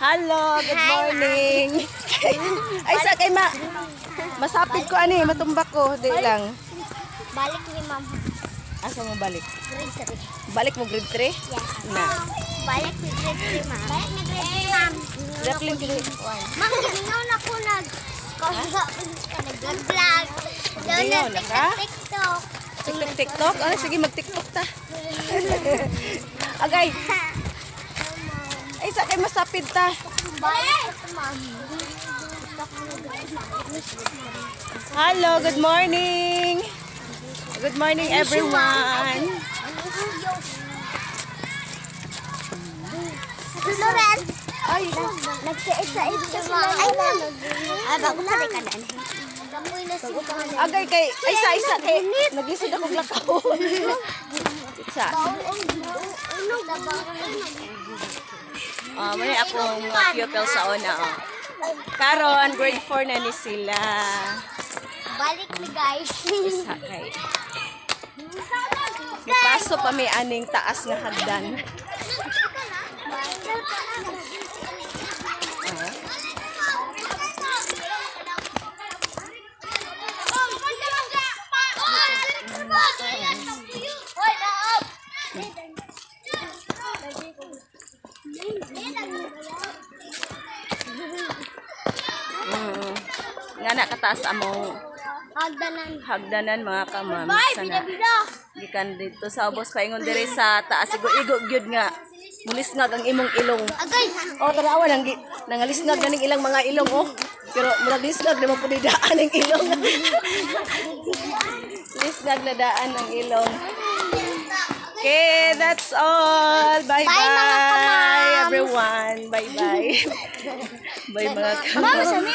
Hello, good morning. Ay, sa kay masapit ko ani, matumbak ko, di lang. Balik ni ma'am. Asa mo balik? Grade 3. Balik mo grade 3? Yes. Na. Balik ni grade 3, ma'am. Balik ni grade 3, ma'am. Grappling grade 1. Ma'am, giningaw na ko nag-vlog. Giningaw na ka? TikTok. TikTok? Ano, sige, mag-TikTok ta. Agay. Ay, sa kay masapit ta. Balik, ma'am. Hello, good morning. Good morning, everyone. Loren. Ay, Nagsiit-siit ka sila. Ay, ma'am. Bago pa rin ka na. Kapoy na si agay kay, ay isa kay, nagisod ako lakaw. Isa. Muna akong mga pupil sa una. Karon, grade 4 na ni sila. Balik ni guys. Isa kay. Gipaso pa may aning taas nga hagdan. Nga na kataas among hagdanan mga kamam. Sana gikan dito sa ubos paingon diri sa taas igo gyud nga mulisngag ang imong ilong. Agay. Tarawa nangalisngag ganing ilang mga ilong Pero murag lisngag naman pud daan ang ilong. Lisngag na daan ang ilong. Okay, that's all. Bye-bye, everyone. Bye-bye. Bye mga kamam.